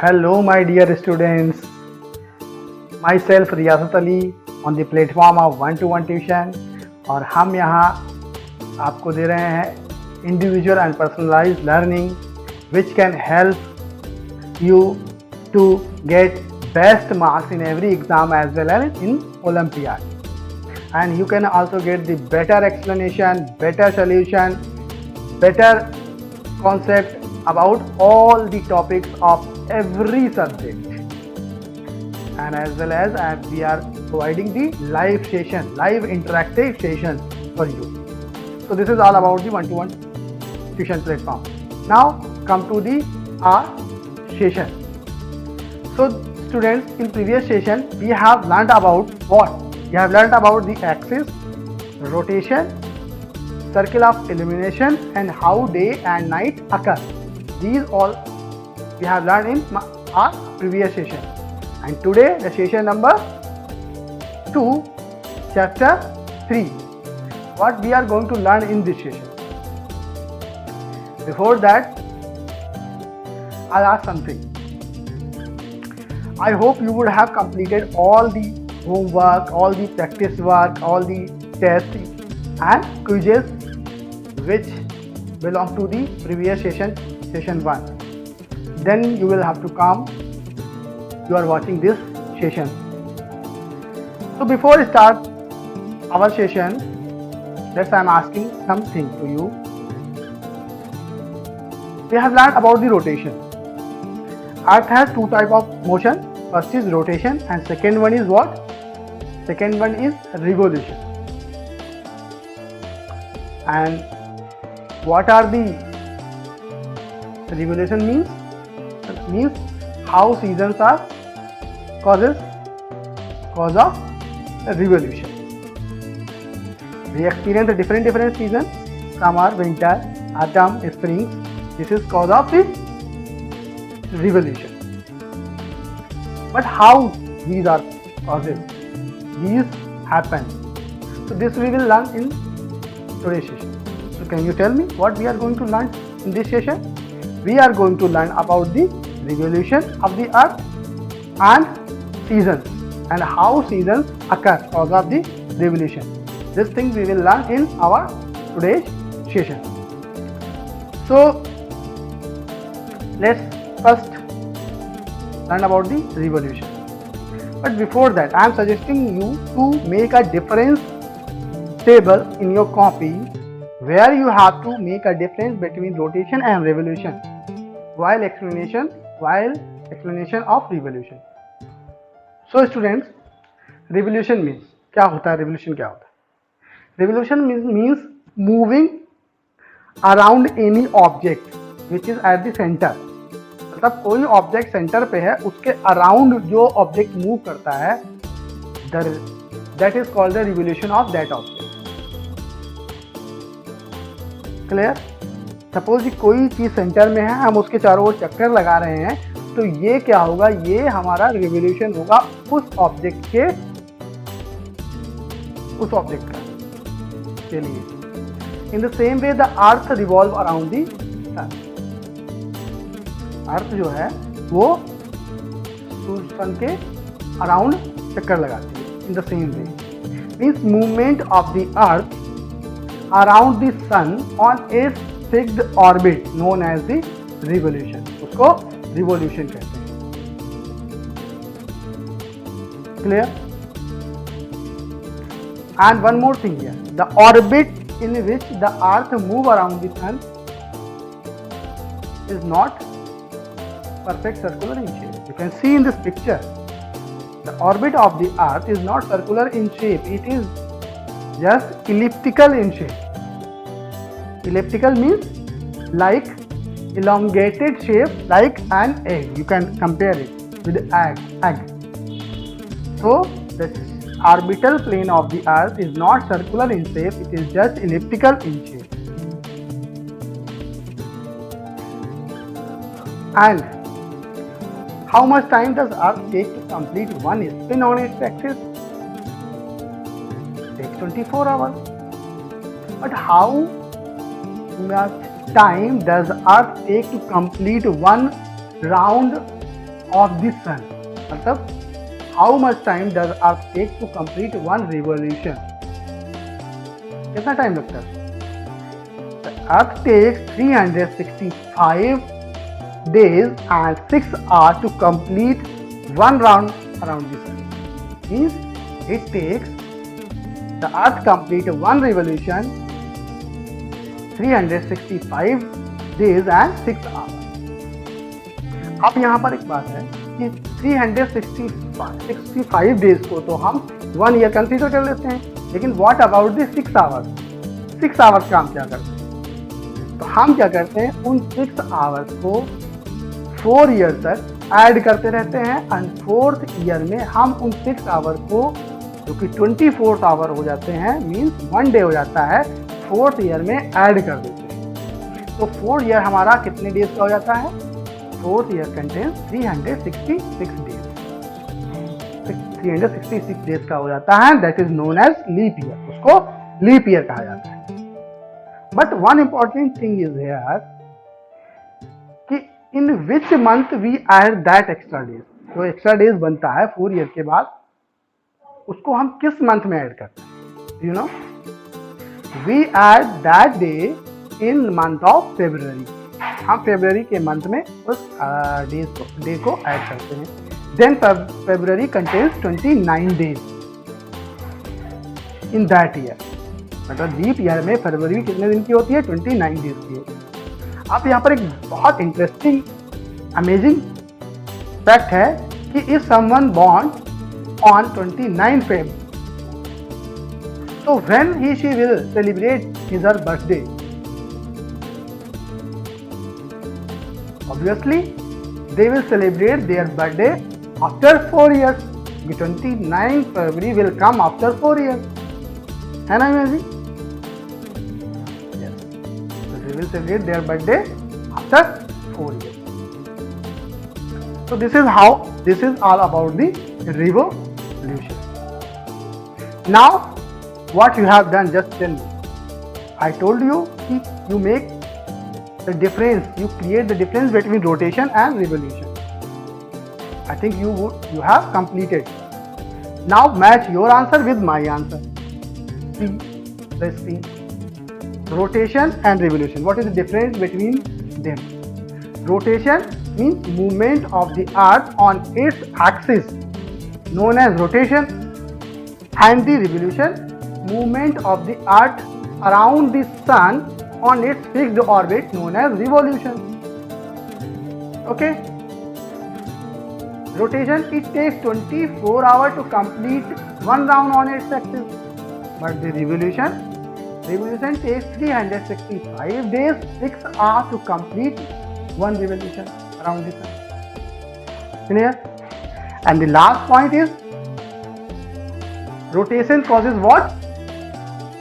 Hello, my dear students. Myself रियासत Ali on the platform of one to one tuition और हम यहाँ आपको दे रहे हैं individual and personalized learning which can help you to get best marks in every exam as well as in Olympiad. And you can also get the better explanation, better solution, better concept about all the topics of every subject. And as well as we are providing the live session, live interactive session for you. So this is all about the one-to-one tuition platform. Now come to the our session. So students, in previous session we have learned about what? We have learned about the axis, rotation, circle of illumination and how day and night occur. These all we have learned in our previous session. And today the session number 2, chapter 3. What we are going to learn in this session. Before that, I'll ask something. I hope you would have completed all the homework, all the practice work, all the tests and quizzes which belong to the previous session, session 1. Then you will have to come. You are watching this session. So before start our session, I am asking something to you. We have learned about the rotation. Earth has two types of motion. First is rotation and second one is what? Second one is revolution. And what are the revolution means? It means how seasons are cause of revolution. We experience different seasons: summer, winter, autumn, spring. This is cause of the revolution. But how these are causes? These happen. So this we will learn in today's session. So can you tell me what we are going to learn in this session? We are going to learn about the revolution of the earth and seasons and how seasons occur because of the revolution. This thing we will learn in our today's session. So let's first learn about the revolution. But before that, I am suggesting you to make a difference table in your copy where you have to make a difference between rotation and revolution while explanation of revolution. So students, revolution means क्या होता है? Revolution क्या होता है? Revolution means moving around any object which is at the center. मतलब कोई object centre पे है, उसके अराउंड जो ऑब्जेक्ट मूव करता है, that is called the revolution of that object. Clear? Suppose कोई चीज सेंटर में है, हम उसके चारों ओर चक्कर लगा रहे हैं, तो ये क्या होगा? ये हमारा रिवोल्यूशन होगा उस ऑब्जेक्ट के लिए. In the same way the earth revolve around the sun. Earth जो है वो सन के अराउंड चक्कर लगाती है. In the same way means movement of the earth around the sun on its fixed orbit known as the revolution. उसको revolution कहते हैं. Clear? And one more thing here, the orbit in which the earth move around the sun is not perfect circular in shape. You can see in this picture, the orbit of the earth is not circular in shape, it is just elliptical in shape. Elliptical means like elongated shape, like an egg. You can compare it with egg. So the orbital plane of the earth is not circular in shape, it is just elliptical in shape. And how much time does Earth take to complete one spin on its axis? It takes 24 hours. But how much time does Earth take to complete one round of the sun, मतलब how much time does Earth take to complete one revolution? कितना time लगता है? The Earth takes 365 days and 6 hours to complete one round around the sun. Means it takes the Earth complete one revolution 365 days and 6 hours. अब यहाँ पर एक बात है कि 365 डेज को तो हम 1 ईयर कंसीडर कर लेते हैं, लेकिन what about the 6 hours? 6 hours का हम क्या करते हैं? तो हम क्या करते हैं, उन 6 आवर्स को 4 ईयर तक ऐड करते रहते हैं एंड 4th ईयर में हम उन 6 आवर को, जो कि 24 आवर हो जाते हैं, मीन्स 1 डे हो जाता है, 4th ईयर में ऐड कर देते हैं। तो 4 ईयर हमारा कितने डेज का हो जाता है? 4th year contains 366 days, 366 days का हो जाता है। That is known as leap year, उसको लीप ईयर कहा जाता है। But one important thing is here कि in which month we add that extra days. जो एक्स्ट्रा डेज बनता है 4 ईयर के बाद, उसको हम किस मंथ में ऐड करते हैं? You know, we add that day in month of February. हम फेब्रुअरी के मंथ में उस डे को ऐड करते हैं। Then February contains 29 days in that year, मतलब लीप ईयर में फरवरी कितने दिन की होती है? 29 डेज की होती है। अब यहाँ पर एक बहुत इंटरेस्टिंग अमेजिंग फैक्ट है कि if someone born on 29 Feb, so when he she will celebrate his her birthday? Obviously they will celebrate their birthday after 4 years. The 29 February will come after 4 years, है ना imagine? Yes, so they will celebrate their birthday after 4 years. So this is all about the revolution. Now what you have done, just tell me. I told you you make the difference, you create the difference between rotation and revolution. I think you have completed. Now match your answer with my answer. See, let's see. Rotation and revolution, what is the difference between them? Rotation means movement of the earth on its axis, known as rotation, and the revolution, movement of the earth around the sun on its fixed orbit, known as revolution. Okay, rotation, it takes 24 hours to complete one round on its axis, but the revolution takes 365 days 6 hours to complete one revolution around the sun. Clear? And the last point is, rotation causes what?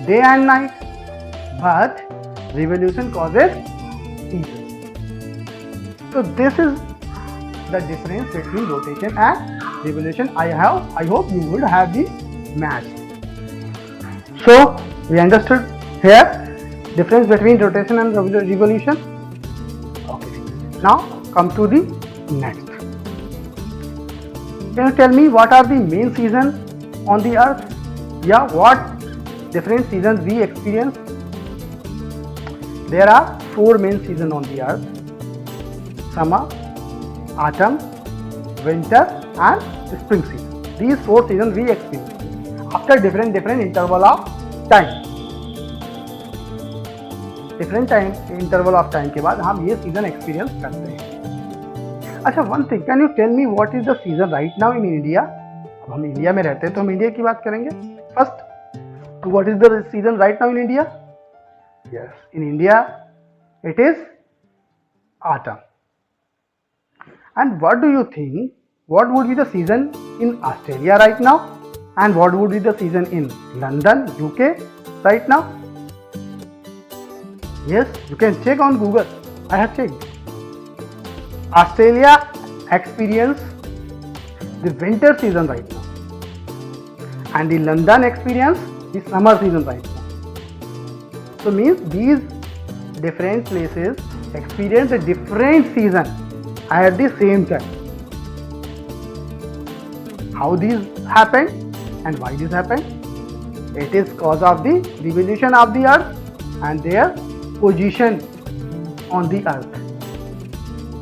Day and night, but revolution causes season. So this is the difference between rotation and revolution. I hope you would have the match. So we understood here difference between rotation and revolution. Okay, now come to the next. Can you tell me what are the main seasons on the earth? Yeah, what different seasons we experience? There are 4 main seasons on the earth: summer, autumn, winter and spring season. These 4 seasons we experience after different interval of time. Different time interval of time के बाद हम ये season experience करते हैं. अच्छा, one thing, can you tell me what is the season right now in India? अब हम India में रहते हैं तो हम इंडिया की बात करेंगे. First, what is the season right now in India? Yes, in India it is autumn. And what do you think, what would be the season in Australia right now? And what would be the season in London, UK right now? Yes, you can check on Google. I have checked. Australia experience the winter season right now, and the London experience the summer season right now. So means these different places experience a different season at the same time. how these happened and why this happened. It is cause of the revolution of the earth and their position on the earth,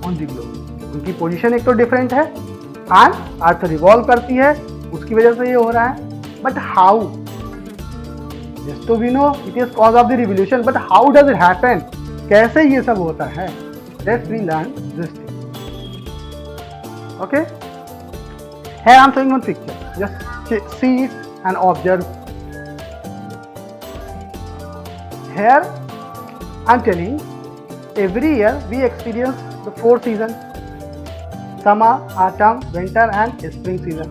on the globe. उनकी position एक तो different है and earth revolve करती है, उसकी वजह से ये हो रहा है. बट हाउ, जस्ट तो we know it is cause of the revolution, but how does it happen, कैसे ये सब होता है, let's we learn this thing. Okay, here I am showing one picture, just see it and observe. Here I am telling every year we experience the 4 seasons: summer, autumn, winter and spring season.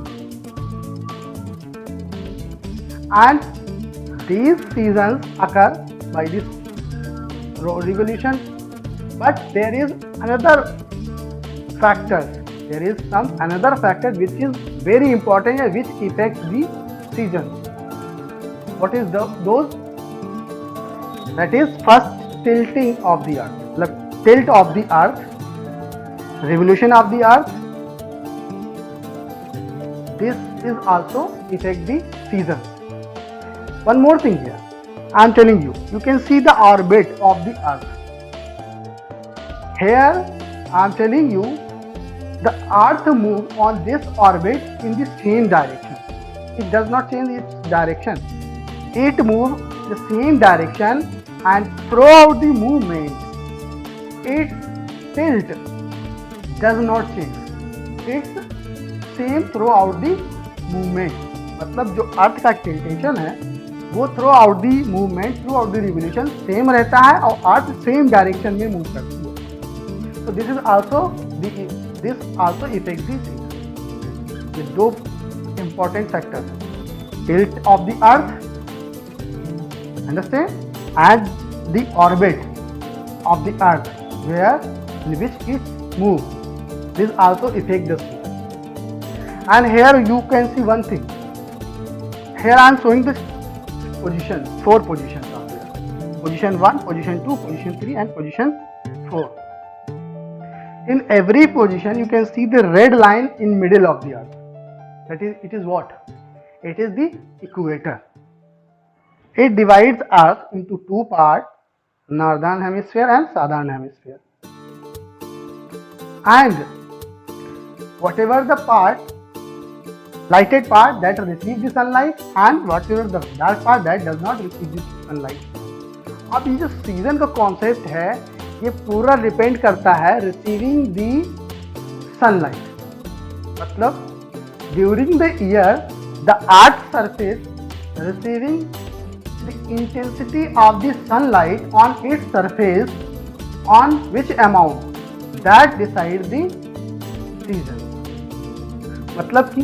And these seasons occur by this revolution, but there is another factor. There is another factor which is very important and which affects the seasons. What is those? That is first tilting of the earth. Like tilt of the earth, revolution of the earth. This is also affect the seasons. One more thing here, I am telling you, you can see the orbit of the earth. Here I am telling you, the earth moves on this orbit in the same direction. It does not change its direction. It moves the same direction, and throughout the movement its tilt does not change. It's same throughout the movement. मतलब जो अर्थ का टिल्टेशन है वो through out the movement, through out the revolution same रहता है और अर्थ same direction में move करती है. So this is also affects the season with 2 important factors: tilt of the earth, understand, and the orbit of the earth where in which it moves. This also affects the season. And here you can see one thing. Here I am showing the position, 4 positions are there: position 1, position 2, position 3 and position 4. In every position you can see the red line in middle of the earth. That is, it is what? It is the equator. It divides earth into 2 parts, northern hemisphere and southern hemisphere. And whatever the part, lighted part that receives the sunlight, and whatever the dark part that does not receive the sunlight. अब ये जो season का concept है ये पूरा depend करता है receiving दी sunlight. मतलब during the year the earth surface receiving the intensity of the sunlight on its surface on which amount that decide the season. मतलब कि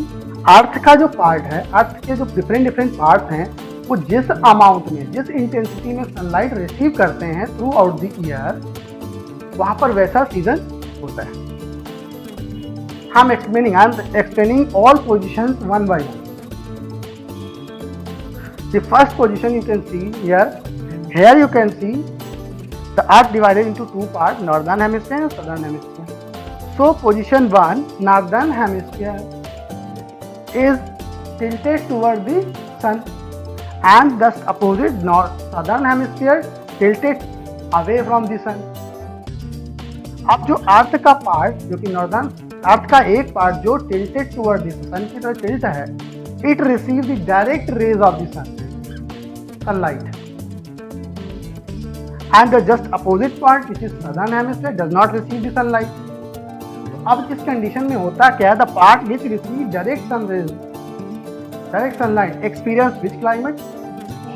अर्थ का जो पार्ट है, अर्थ के जो डिफरेंट पार्ट्स हैं वो जिस अमाउंट में, जिस इंटेंसिटी में सनलाइट रिसीव करते हैं थ्रू आउट द ईयर, वहां पर वैसा सीजन होता है. I am explaining all positions one by one. The first position you can see here you can see the earth divided into 2 parts, northern hemisphere and southern hemisphere. So position 1, northern hemisphere is tilted toward the sun and thus opposite southern hemisphere tilted away from the sun. अब जो अर्थ का part, जो कि northern अर्थ का एक part जो tilted toward the सन की तरफ टिल्ट है, it receive the direct rays of the sunlight, and the just opposite part which is southern hemisphere does not receive the sunlight. अब इस कंडीशन में होता क्या है, the part which receive direct sun rays, direct sunlight experience which climate,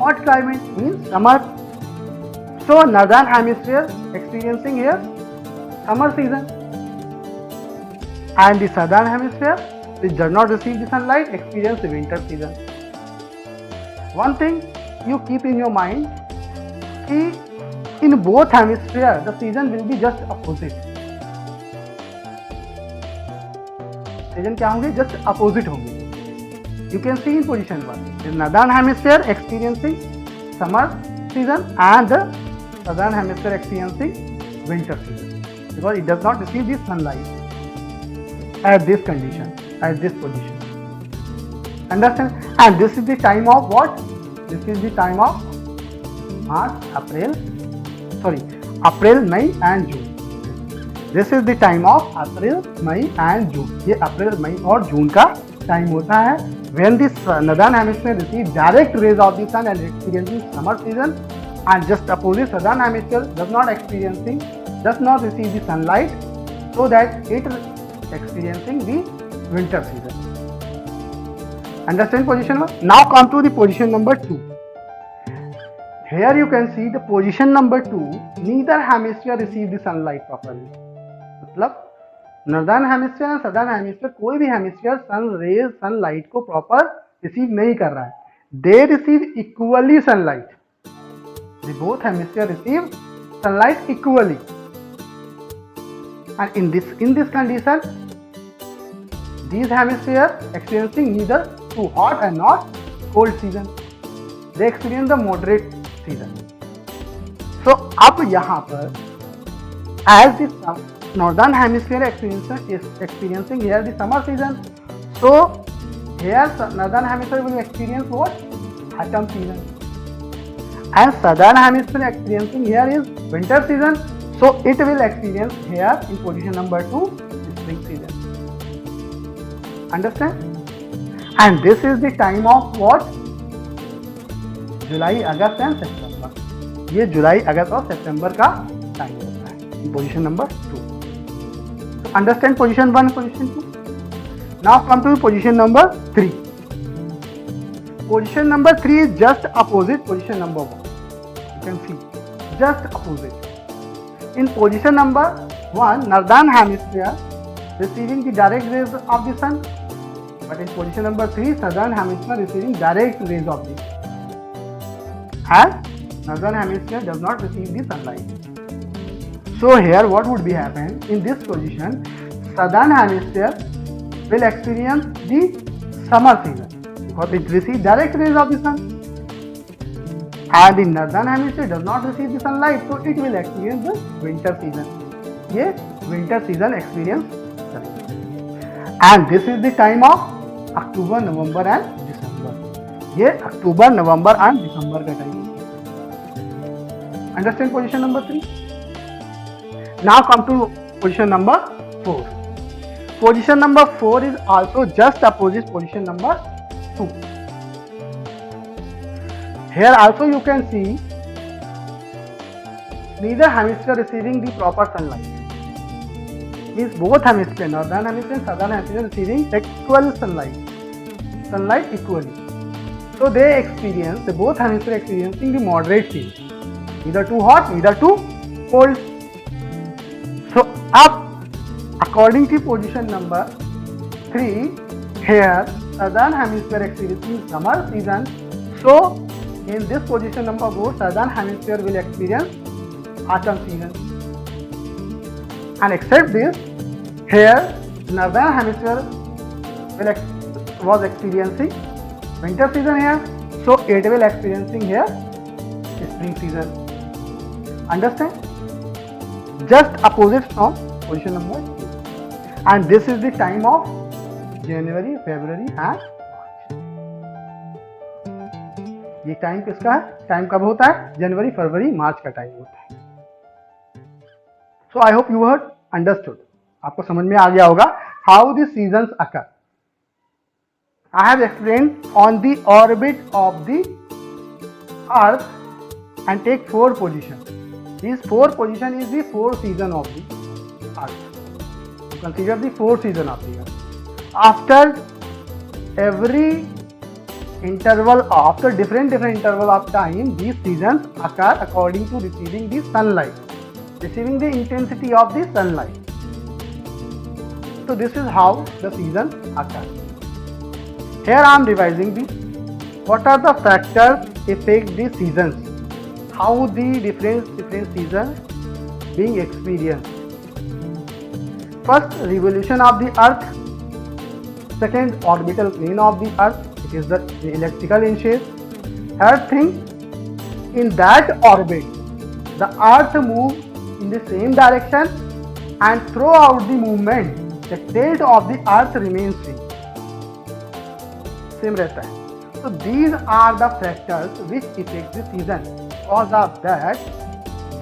hot climate means summer. So northern hemisphere experiencing here summer season, and the southern hemisphere which does not receive the sunlight experience the winter season. One thing you keep in your mind कि in both hemisphere the season will be just opposite. Season क्या होंगे? Just opposite होंगे. You can see in position 1 the northern hemisphere experiencing summer season and the southern hemisphere experiencing winter season, because it does not receive this sunlight at this condition, at this position. Understand? And this is the time of what? This is the time of April, May and June. This is the time of April, May and June. ये अप्रैल, मई और जून का time होता है when the northern hemisphere receive direct rays of the sun and experiencing summer season, and just opposite southern hemisphere does not receive the sunlight, so that it experiencing the winter season. Understand position 1? Now come to the position number 2. Here you can see the position number 2, neither hemisphere receive the sunlight properly. मतलब northern hemisphere और southern hemisphere कोई भी hemisphere sunlight को proper receive नहीं कर रहा है. They receive equally sunlight. They both hemisphere receive sunlight equally. And in this condition these hemispheres experiencing neither too hot and not cold season. They experience the moderate season. So अब यहाँ पर as the northern hemisphere experiencing here the summer season, so here northern hemisphere will experience what? Autumn season. And southern hemisphere experiencing here is winter season, so it will experience here in position number 2 spring season. Understand? And this is the time of what? July, August and September. ये जुलाई, अगस्त और सितंबर का time होता है. Position number 2. So understand position 1, position 2. Now come to position number 3. Position number 3 is just opposite position number 1. You can see, just opposite. In position number 1, northern hemisphere receiving the direct rays of the sun, but in position number 3, southern hemisphere receiving direct rays of the sun, and northern hemisphere does not receive the sunlight. So here what would be happen? In this position, southern hemisphere will experience the summer season because it receives direct rays of the sun, and the northern hemisphere does not receive the sunlight, so it will experience the winter season. ये winter season experience करेगा. And this is the time of October, November and December. ये अक्टूबर, नवंबर and दिसंबर का time. Understand position number 3? Now come to position number 4. Position number 4 is also just opposite position number 2. Here also you can see neither hemisphere receiving the proper sunlight. Means both hemisphere, northern hemisphere and southern hemisphere, receiving equal sunlight equally. So both hemisphere experiencing the moderate season, neither too hot, neither too cold. So up according to position number 3, here southern hemisphere experiencing summer season. So in this position number 4, southern hemisphere will experience autumn season. And except this, here northern hemisphere was experiencing winter season here, so it will experiencing here spring season. Understand? Just opposite from position number 2. And this is the time of January, February and March. ये time किसका है? Time कब होता है? जनवरी, फरवरी, मार्च का time होता है. So I hope you have understood. आपको समझ में आ गया होगा how the seasons occur. I have explained on the orbit of the Earth and take 4 positions. These 4 positions is the 4 season of the Earth. You consider the 4 season of the Earth. After every interval, after different interval of time, these seasons occur according to receiving the sunlight, receiving the intensity of the sunlight. So this is how the seasons occur. Here I am revising the what are the factors affect the seasons, how the different seasons being experienced. First, revolution of the Earth. Second, orbital plane of the Earth. It is the elliptical in shape. Third thing, in that orbit, the Earth moves in the same direction, and throughout the movement, the tilt of the Earth remains same. Same रहता है. So these are the factors which affect the season. Because of that,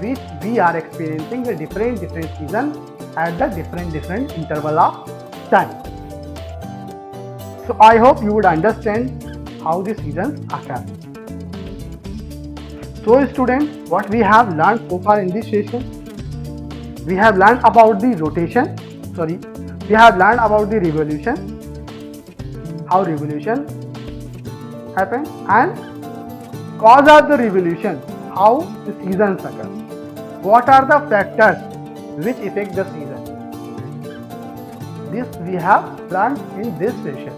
which we are experiencing the different season at the different interval of time. So I hope you would understand how the seasons occur. So students, what we have learned so far in this session, we have learned about the rotation. We have learned about the revolution, how revolution happen, and cause of the revolution, how the seasons occur, what are the factors which affect the season. This we have learned in this session.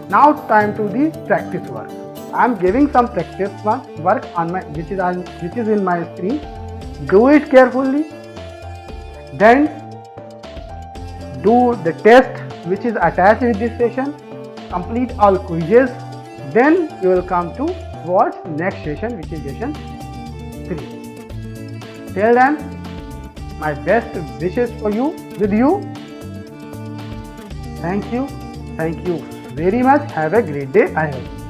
Now time to the practice work. I am giving some practice work on my which is in my screen. Do it carefully. Then do the test which is attached with this session. Complete all quizzes. Then you will come to watch next session, which is session 3. Till then, my best wishes for you with you. Thank you very much. Have a great day ahead.